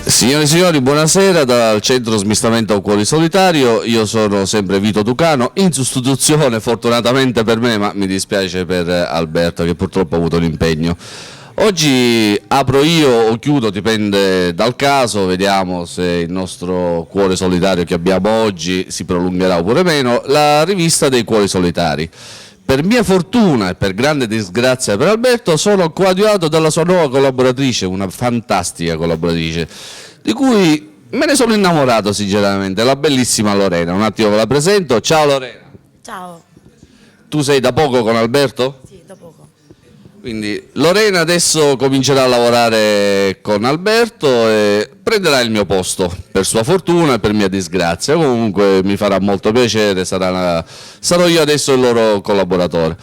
Signore e signori, buonasera dal centro smistamento Cuori Solitario. Io sono sempre Vito Tucano, in sostituzione fortunatamente per me, ma mi dispiace per Alberto che purtroppo ha avuto un impegno. Oggi apro io o chiudo, dipende dal caso, vediamo se il nostro Cuore Solitario che abbiamo oggi si prolungherà oppure meno, la rivista dei Cuori Solitari. Per mia fortuna e per grande disgrazia per Alberto sono coadiuvato dalla sua nuova collaboratrice, una fantastica collaboratrice, di cui me ne sono innamorato sinceramente, la bellissima Lorena. Un attimo ve la presento. Ciao Lorena. Ciao. Tu sei da poco con Alberto? Sì, da poco. Quindi Lorena adesso comincerà a lavorare con Alberto e prenderà il mio posto, per sua fortuna e per mia disgrazia. Comunque mi farà molto piacere, sarò io adesso il loro collaboratore.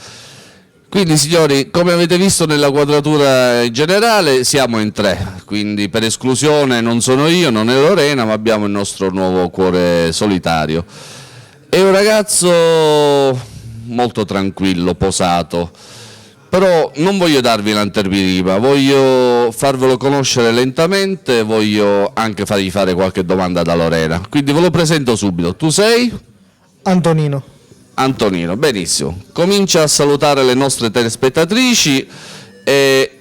Quindi signori, come avete visto nella quadratura in generale, siamo in tre, quindi per esclusione non sono io, non è Lorena, ma abbiamo il nostro nuovo Cuore Solitario. È un ragazzo molto tranquillo, posato. Però non voglio darvi l'anteprima, voglio farvelo conoscere lentamente, voglio anche fargli fare qualche domanda da Lorena. Quindi ve lo presento subito. Tu sei? Antonino. Antonino, benissimo. Comincia a salutare le nostre telespettatrici e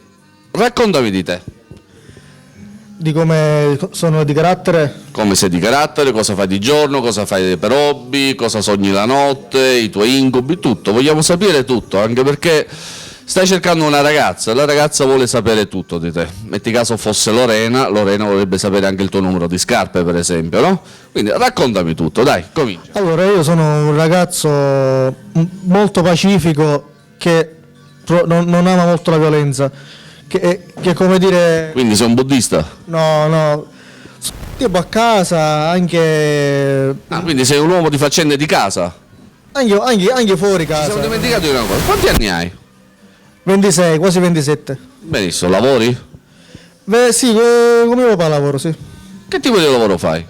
raccontami di te. Di come sono di carattere? Come sei di carattere, cosa fai di giorno, cosa fai per hobby, cosa sogni la notte, i tuoi incubi, tutto. Vogliamo sapere tutto, anche perché stai cercando una ragazza, la ragazza vuole sapere tutto di te. Metti caso fosse Lorena, Lorena vorrebbe sapere anche il tuo numero di scarpe, per esempio, no? Quindi raccontami tutto, dai, comincia. Allora, io sono un ragazzo molto pacifico che non ama molto la violenza, che come dire... Quindi sei un buddista? No, tipo a casa, anche... Ah, quindi sei un uomo di faccende di casa? Anche fuori Ci siamo casa. dimenticati di una cosa, quanti anni hai? 26, quasi 27. Benissimo, lavori? Beh sì, come mio papà lavoro, sì. Che tipo di lavoro fai?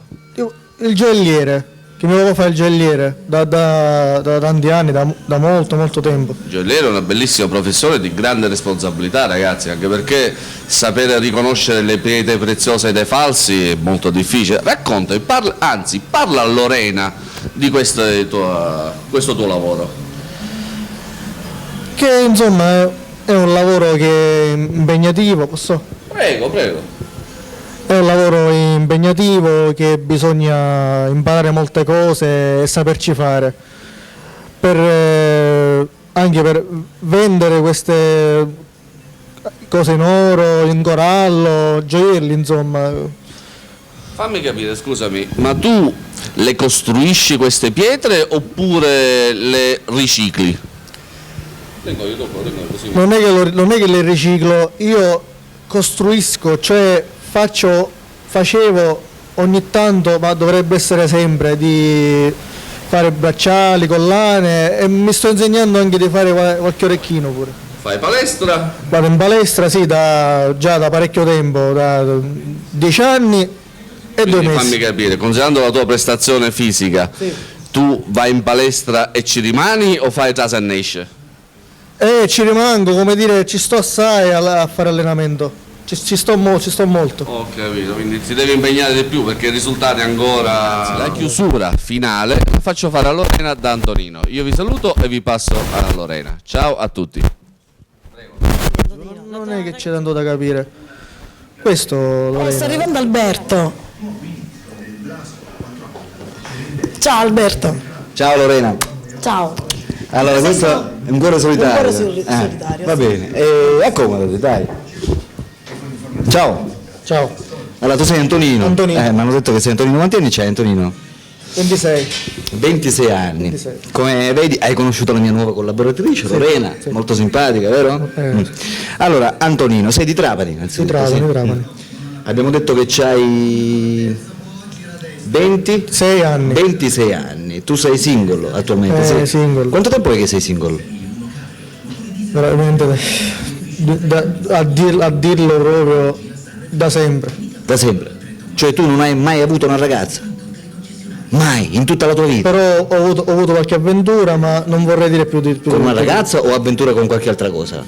Il gioielliere, che mio papà fa il gioielliere da tanti anni, da molto tempo. Il gioielliere è una bellissima professione di grande responsabilità, ragazzi, anche perché sapere riconoscere le pietre preziose dai falsi è molto difficile. Raccontami, parla a Lorena di questo tuo lavoro. Che insomma è un lavoro che è impegnativo, posso? Prego. È un lavoro impegnativo che bisogna imparare molte cose e saperci fare. Anche per vendere queste cose in oro, in corallo, gioielli, insomma. Fammi capire, scusami, ma tu le costruisci queste pietre oppure le ricicli? Tengo io dopo, così. Non è che le riciclo, io costruisco, cioè facevo ogni tanto, ma dovrebbe essere sempre, di fare bracciali, collane e mi sto insegnando anche di fare qualche orecchino pure. Fai palestra? Vado in palestra, sì, già da parecchio tempo, da 10 anni e 2 Quindi mesi. fammi capire, considerando la tua prestazione fisica, Sì. tu vai in palestra e ci rimani o fai tasa e esce? Ci rimango, come dire, ci sto assai a fare allenamento. Ci sto molto. Ho capito, quindi ti devi impegnare di più perché i risultati ancora... La chiusura finale la faccio fare a Lorena da Antonino. Io vi saluto e vi passo a Lorena. Ciao a tutti. Non è che c'è tanto da capire. Questo Oh, Lorena. sta arrivando Alberto. Ciao Alberto. Ciao Lorena. Ciao. Allora, questo è un cuore solitario. Un cuore solitario, Va sì. bene. Accomodati, dai. Ciao. Ciao. Allora, tu sei Antonino. Antonino. Mi hanno detto che sei Antonino. Quanti anni c'hai, Antonino? 26. 26 anni. 26. Come vedi, hai conosciuto la mia nuova collaboratrice, Lorena, sì. molto simpatica, vero? Allora, Antonino, sei di Trapani, Di innanzitutto, Trapani, sì? di Trapani. Abbiamo detto che c'hai 20? 6 anni. 26 anni. Tu sei single attualmente? sì? Single. Quanto tempo è che sei single? Veramente a dirlo proprio da sempre. Da sempre. Cioè tu non hai mai avuto una ragazza? Mai, in tutta la tua vita? Però ho avuto qualche avventura, ma non vorrei dire più di Con una di- ragazza o avventura con qualche altra cosa?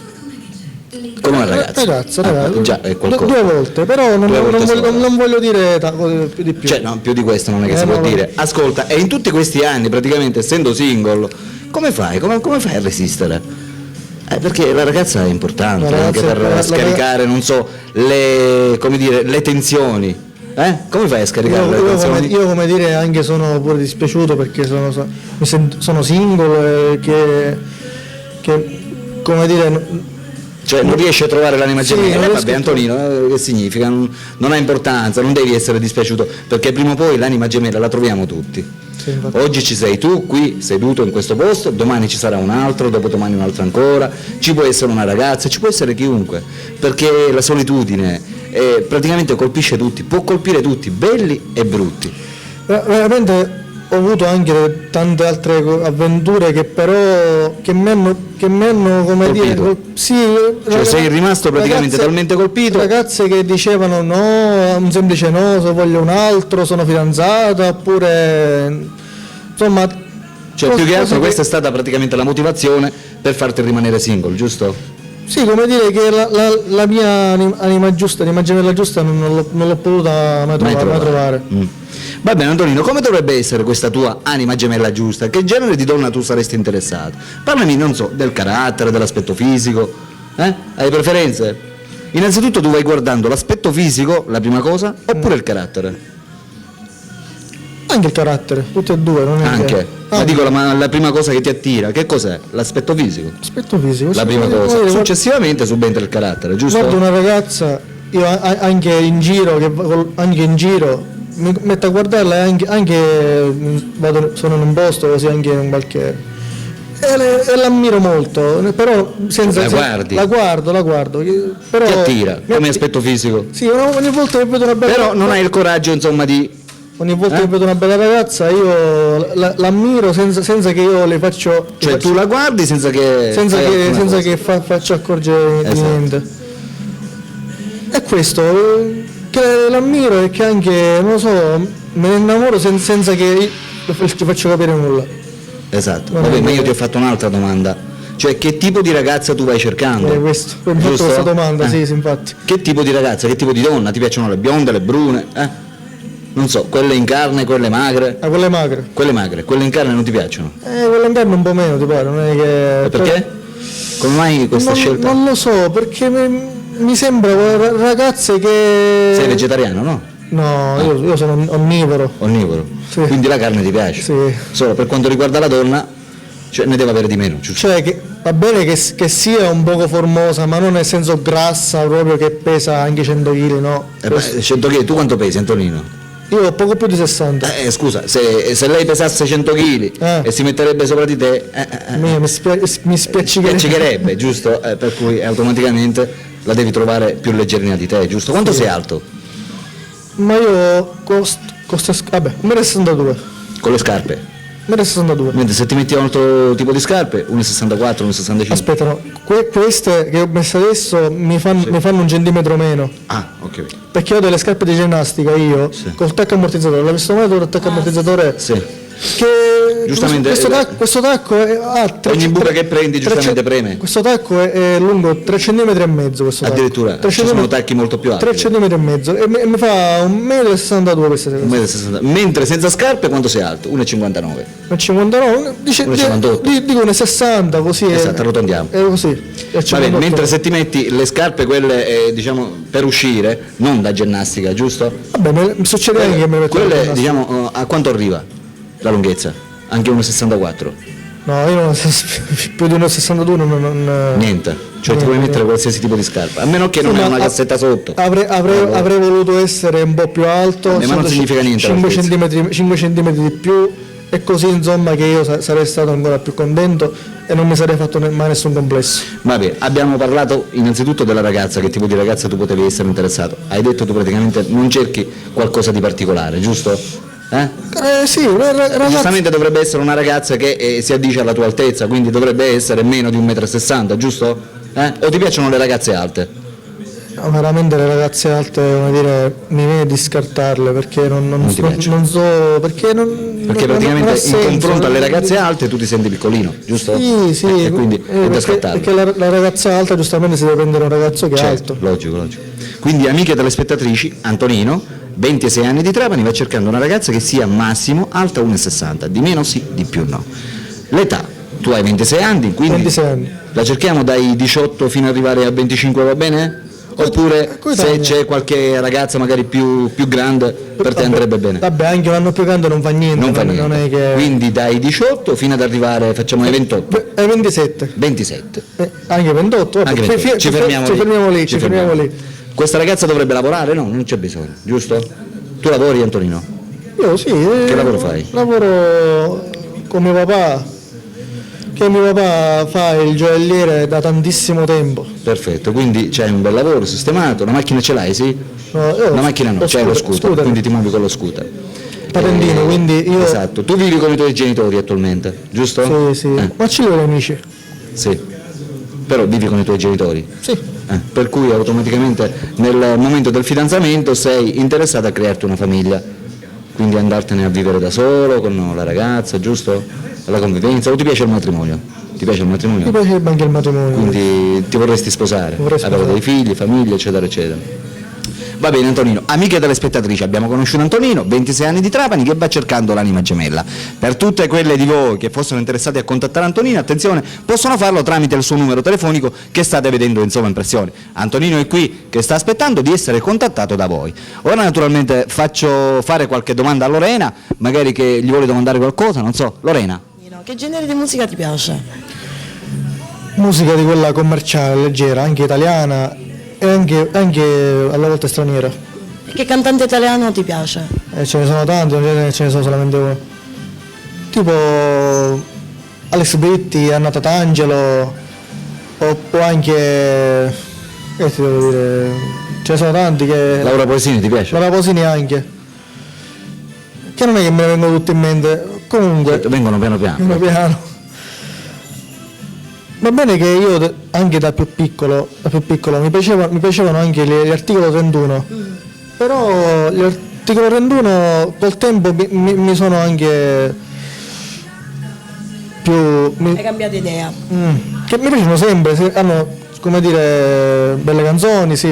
Con una ragazza? Ragazza. Già, è qualcosa. Due volte, però non, Due volte non voglio, solo. non voglio dire più di più. Cioè, no, più di questo non è che si può no, dire. Ascolta, e in tutti questi anni, praticamente essendo single, come fai? Come fai a resistere? Perché la ragazza è importante, La ragazza anche per è- scaricare, non so, le tensioni. Come fai a scaricare le tensioni? Io come dire anche sono pure dispiaciuto perché sono single che come dire Cioè non riesci a trovare l'anima Sì, gemella, non riesco vabbè a Antonino, che significa? Non ha importanza, non devi essere dispiaciuto, perché prima o poi l'anima gemella la troviamo tutti. Sì, infatti. Oggi ci sei tu qui seduto in questo posto, domani ci sarà un altro, dopodomani un altro ancora, ci può essere una ragazza, ci può essere chiunque, perché la solitudine praticamente colpisce tutti, può colpire tutti, belli e brutti. veramente ho avuto anche tante altre avventure che però che mi hanno come Colpito. dire sì, Cioè sei rimasto praticamente talmente colpito. ragazze che dicevano no, un semplice no, se voglio un altro, sono fidanzata, oppure insomma Cioè più che altro cose questa è stata praticamente la motivazione per farti rimanere single, giusto? sì, come dire che la mia anima giusta, anima gemella giusta non l'ho potuta mai trovare. Mm. Va bene Antonino, come dovrebbe essere questa tua anima gemella giusta? Che genere di donna tu saresti interessato? Parlami, non so, del carattere, dell'aspetto fisico, Hai preferenze? Innanzitutto tu vai guardando l'aspetto fisico, la prima cosa, oppure il carattere? Anche il carattere, tutti e due, non è Anche? che... Ma dico la prima cosa che ti attira, che cos'è? L'aspetto fisico? aspetto fisico. La sì, prima guarda, cosa. Successivamente subentra il carattere, giusto? guardo una ragazza, io anche in giro, mi metto a guardarla e anche sono in un posto così anche in qualche e l'ammiro molto, però senza La guardi? la guardo, però Ti attira, come aspetto fisico? sì, ogni volta che vedo una bella Però non hai il coraggio, insomma, di... ogni volta che vedo una bella ragazza io l'ammiro senza che io le faccio Cioè tu la guardi senza che... fai alcuna cosa. che faccio accorgere Esatto. niente. È questo, che l'ammiro e che anche, non lo so, me ne innamoro senza che ti faccio capire nulla. Esatto, Non vabbè, è ma io vero. ti ho fatto un'altra domanda. Cioè che tipo di ragazza tu vai cercando? Questo, mi hai fatto Giusto? questa domanda, sì, infatti. Che tipo di ragazza, che tipo di donna? Ti piacciono le bionde, le brune? Non so, quelle in carne, quelle magre? Quelle magre. Quelle magre, quelle in carne non ti piacciono? Quelle in carne un po' meno, ti pare, non è che... E perché? Come mai questa scelta? Non lo so, perché mi sembra ragazze che... Sei vegetariano, no? No, io sono onnivoro. Onnivoro. Sì. Quindi la carne ti piace? Sì. Solo per quanto riguarda la donna, cioè ne deve avere di meno, giusto? Cioè che va bene che sia un poco formosa, ma non nel senso grassa, proprio che pesa anche 100 kg, no? 100 kg, tu quanto pesi Antonino? Io ho poco più di 60. Scusa, se lei pesasse 100 kg e si metterebbe sopra di te, Mi spiaccicherebbe. spiacerebbe, giusto? Per cui automaticamente la devi trovare più leggerina di te, giusto? Quanto sei alto? Ma io vabbè, 1,62 m. Con le scarpe? 1,62 m. Mentre se ti metti un altro tipo di scarpe, 1,64, 1,65. Aspetta, no, queste che ho messo adesso mi fanno un centimetro meno. Ah, ok. Perché ho delle scarpe di ginnastica io, Sì. col tacco ammortizzatore, l'ho visto mai con il tacco ammortizzatore? Sì. Che Giustamente, questo tacco ha ogni buca che prendi giustamente preme. Questo tacco è lungo 3 cm e mezzo, questo tacco. Addirittura, 3 ci sono centimetri- tacchi molto più alti. 3 cm e mezzo e mi fa 1,62 m queste 1,60 m. Mentre senza scarpe quanto sei alto? 1,59. 1,59 dice 1,58. dico 1,60 così Esatto, arrotondiamo. è così. Va bene, mentre se ti metti le scarpe quelle diciamo per uscire, non da ginnastica, giusto? Vabbè, mi succede anche che mi metto Quelle la diciamo a quanto arriva la lunghezza? Anche 1,64. No, io non più di 1,62 non Niente, cioè ti puoi mettere qualsiasi tipo di scarpa, a meno che non Sì, hai ma una cassetta sotto. avrei voluto essere un po' più alto, Ma non significa niente, 5 l'altezza. cm di più e così insomma che io sarei stato ancora più contento e non mi sarei fatto mai nessun complesso. Vabbè, abbiamo parlato innanzitutto della ragazza, che tipo di ragazza tu potevi essere interessato. Hai detto tu praticamente non cerchi qualcosa di particolare, giusto? Sì, ragazzi, Giustamente dovrebbe essere una ragazza che si addice alla tua altezza, quindi dovrebbe essere meno di 1,60 m, giusto? O ti piacciono le ragazze alte? No, veramente le ragazze alte, come dire, mi viene di scartarle perché non ti piacciono? non so, perché non... Perché non ha praticamente in senso. confronto alle ragazze alte tu ti senti piccolino, giusto? Sì, sì, E quindi è da perché, scartarlo. perché la ragazza alta giustamente si deve prendere un ragazzo che è Certo, alto. logico. Quindi amiche telespettatrici, Antonino, 26 anni di Trapani, va cercando una ragazza che sia massimo alta 1,60, di meno sì, di più no. L'età, tu hai 26 anni, quindi 26 anni. la cerchiamo dai 18 fino ad arrivare a 25, va bene? Oppure se coetanea. c'è qualche ragazza magari più grande per te andrebbe bene? Vabbè, anche un anno più grande non fa niente. Non fa niente. Non è che... Quindi dai 18 fino ad arrivare, facciamo ai 28, È 27. 27. Anche 28. Vabbè. Anche 28. Ci fermiamo lì. Ci fermiamo lì. Questa ragazza dovrebbe lavorare? No, non c'è bisogno, giusto? Tu lavori, Antonino? Io sì. Che lavoro fai? Lavoro con mio papà. Che mio papà fa il gioielliere da tantissimo tempo. Perfetto, quindi c'hai un bel lavoro sistemato, una macchina ce l'hai, sì? No, io Una macchina no, lo c'hai lo scooter, scooter. quindi ti muovi con lo scooter. Patentino, quindi io... Esatto, tu vivi con i tuoi genitori attualmente, giusto? Sì, sì. Ma ci vedo amici. Sì. Però vivi con i tuoi genitori? Sì. Per cui automaticamente nel momento del fidanzamento sei interessato a crearti una famiglia, quindi andartene a vivere da solo, con la ragazza, giusto? La convivenza, o ti piace il matrimonio? Ti piace il matrimonio? Mi piacerebbe anche il matrimonio. Quindi ti vorresti sposare, Vorrei avere sposare. dei figli, famiglia, eccetera, eccetera. Va bene Antonino, amiche telespettatrici, abbiamo conosciuto Antonino, 26 anni di Trapani, che va cercando l'anima gemella. Per tutte quelle di voi che fossero interessate a contattare Antonino, attenzione, possono farlo tramite il suo numero telefonico che state vedendo in sovraimpressione. Antonino è qui che sta aspettando di essere contattato da voi. Ora naturalmente faccio fare qualche domanda a Lorena, magari che gli vuole domandare qualcosa, non so. Lorena? Che genere di musica ti piace? Musica di quella commerciale, leggera, anche italiana e anche alla volta straniera. E che cantante italiano ti piace? Ce ne sono tanti, non ce ne sono solamente uno. Tipo Alex Britti, Anna Tatangelo, o anche... che ti devo dire? Ce ne sono tanti che... Laura Poesini ti piace? Laura Posini anche. Che non è che me ne vengono tutti in mente. Comunque... Vengono piano Piano piano. Va bene che io anche da più piccolo mi piacevano anche gli articolo 31, però gli articolo 31 col tempo mi sono anche più... Hai cambiato idea? che mi piacciono sempre, hanno, come dire, belle canzoni, sì.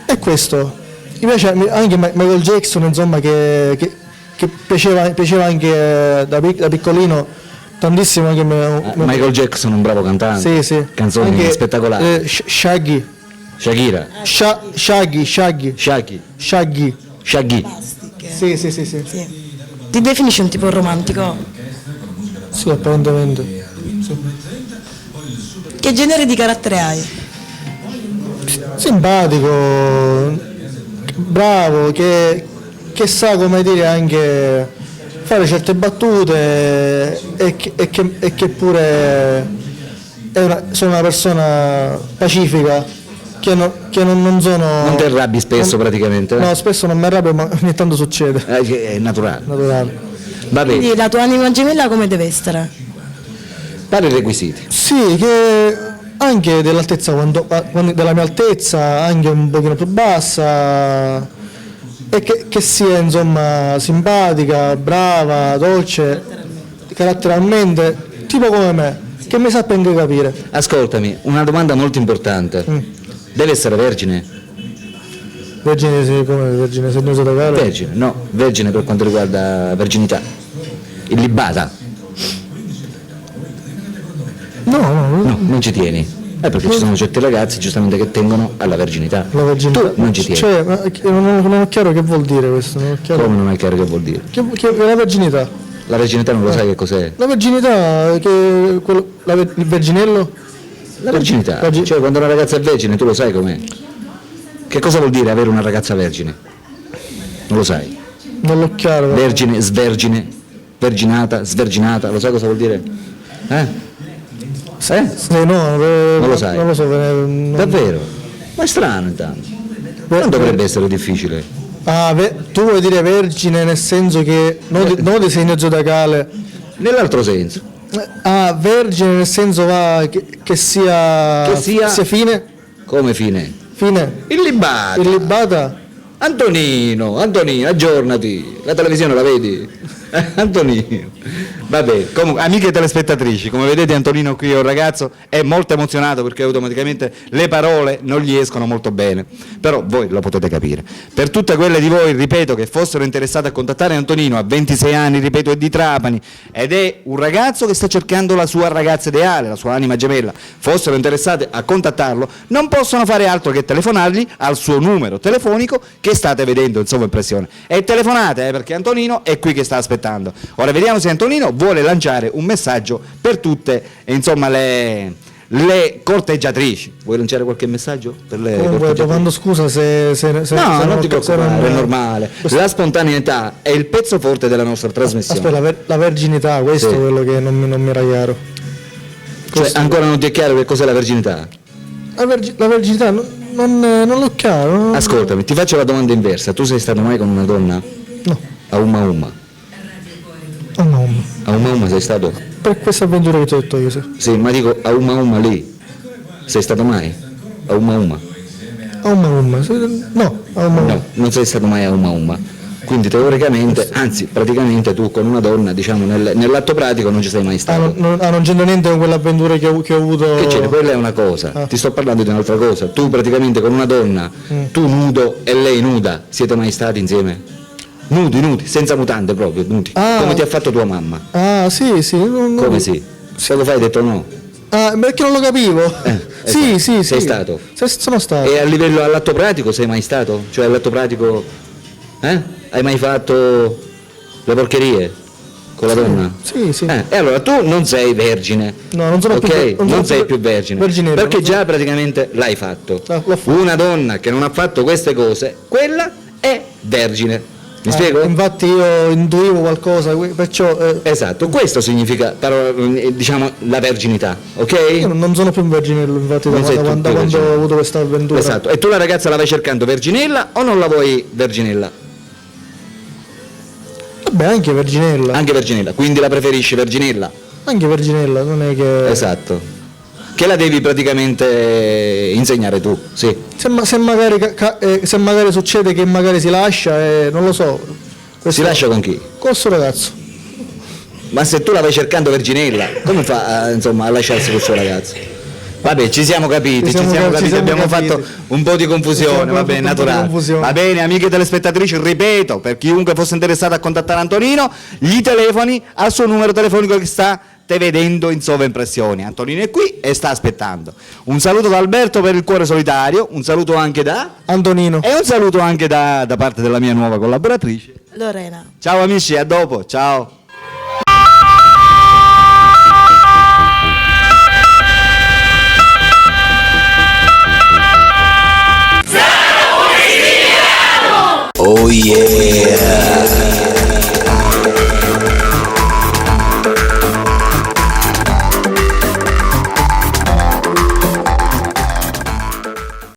E questo. Mi piace anche Michael Jackson, insomma, che piaceva anche da piccolino tantissimo anche Michael Jackson, un bravo cantante. sì. Canzoni Anche, spettacolari. Shaggy. Shakira. Shaggy. Shaggy. Shaggy. Sì. Sì. Ti definisci un tipo romantico? Sì, apparentemente. Che genere di carattere hai? Simpatico, bravo, che sa, come dire, anche fare certe battute e che pure sono una persona pacifica, che non sono... Non ti arrabbi spesso praticamente? No, spesso non mi arrabbio, ma ogni tanto succede. È naturale. Naturale. Va bene, Quindi la tua anima gemella come deve essere? vari requisiti. Sì, che anche dell'altezza, della mia altezza, anche un pochino più bassa, e che sia, insomma, simpatica, brava, dolce, caratterialmente, tipo come me, che mi sappia anche capire. Ascoltami, una domanda molto importante. Deve essere vergine? Vergine, sì, come vergine, se non uso da caro. Vergine, no, vergine per quanto riguarda verginità. Illibata? No, non ci tieni. Perché ci sono certi ragazzi giustamente che tengono alla verginità. La verginità. Tu non ci tieni. Cioè, non è chiaro che vuol dire questo, non è chiaro. Come non è chiaro che vuol dire? Che la verginità. La verginità non lo sai che cos'è? La verginità, il verginello? La verginità, cioè quando una ragazza è vergine tu lo sai com'è? Che cosa vuol dire avere una ragazza vergine? Non lo sai? Non l'ho chiaro. Vergine, svergine, verginata, sverginata, lo sai cosa vuol dire? Sì, no, non lo sai? Non lo so. Davvero? Ma è strano intanto. Non dovrebbe essere difficile. Tu vuoi dire vergine nel senso che non di segno zodiacale. Nell'altro senso. Vergine nel senso che sia Che sia fine? come fine? Fine. Illibata. Illibata. Antonino, aggiornati. La televisione la vedi? Antonino. Vabbè, comunque, amiche telespettatrici, come vedete Antonino qui è un ragazzo, è molto emozionato perché automaticamente le parole non gli escono molto bene, però voi lo potete capire. Per tutte quelle di voi, ripeto, che fossero interessate a contattare Antonino, a 26 anni, ripeto, è di Trapani, ed è un ragazzo che sta cercando la sua ragazza ideale, la sua anima gemella, fossero interessate a contattarlo, non possono fare altro che telefonargli al suo numero telefonico che state vedendo in sovraimpressione. E telefonate, perché Antonino è qui che sta aspettando. Ora vediamo se Antonino vuole lanciare un messaggio per tutte, insomma, le corteggiatrici. Vuoi lanciare qualche messaggio per le Comunque corteggiatrici? domando scusa se No, non ti se preoccupare, è normale. La spontaneità è il pezzo forte della nostra trasmissione. Aspetta, la verginità, questo Sì. è quello che non mi era chiaro. Cioè, ancora non ti è chiaro che cos'è la verginità? La verginità non l'ho chiaro. Ascoltami, ti faccio la domanda inversa. Tu sei stato mai con una donna? No. A Umma Umma? Oh, no. A Umma Umma sei stato? Per questa avventura che ti ho detto io, sì. Sì, ma dico a Umma Umma lì. Sei stato mai? A Umma Umma? A Umma. No, a Umma. No, non sei stato mai a Umma Umma. Quindi teoricamente, anzi praticamente tu con una donna, diciamo, nell'atto pratico non ci sei mai stato. Non c'entra niente con quell'avventura che ho avuto. Che c'è? Quella è una cosa, ti sto parlando di un'altra cosa. Tu praticamente con una donna, tu nudo e lei nuda, siete mai stati insieme? Nudi, senza mutande proprio, nudi. Come ti ha fatto tua mamma? Ah, sì. Come sì? Se lo fai hai detto no. Ah, perché non lo capivo? Sì. Sei stato? Sono stato. E a livello all'atto pratico sei mai stato? Cioè all'atto pratico, hai mai fatto le porcherie con la donna? Sì. E allora tu non sei vergine. No, non sono ok? più Non sei più vergine. verginello, Perché non sono- già praticamente l'hai fatto. L'ho fatto. Una donna che non ha fatto queste cose, quella è vergine. Mi spiego? Infatti io intuivo qualcosa, perciò Esatto, questo significa diciamo la verginità, ok? io non sono più un verginello, infatti, Non sei da tu quando più ho verginello. avuto questa avventura. Esatto, e tu la ragazza la vai cercando verginella o non la vuoi verginella? Vabbè, anche verginella. Anche verginella, quindi la preferisci verginella? Anche verginella, non è che... Esatto. Che la devi praticamente insegnare tu, sì. Se magari succede che magari si lascia, non lo so. Si Questo- lascia con chi? Col suo ragazzo. Ma se tu la vai cercando verginella, come fa insomma, a lasciarsi col suo ragazzo? Vabbè, ci siamo capiti, Ci siamo capiti, abbiamo capiti. fatto un po' di confusione, Ci siamo va bene, fatto un po' di naturale. confusione. Va bene, amiche telespettatrici, ripeto, per chiunque fosse interessato a contattare Antonino, gli telefoni al suo numero telefonico che state vedendo in sovraimpressione. Antonino è qui e sta aspettando. Un saluto da Alberto per il cuore solitario, un saluto anche da... Antonino. e un saluto anche da parte della mia nuova collaboratrice. Lorena. Ciao amici, a dopo, ciao. Oh yeah!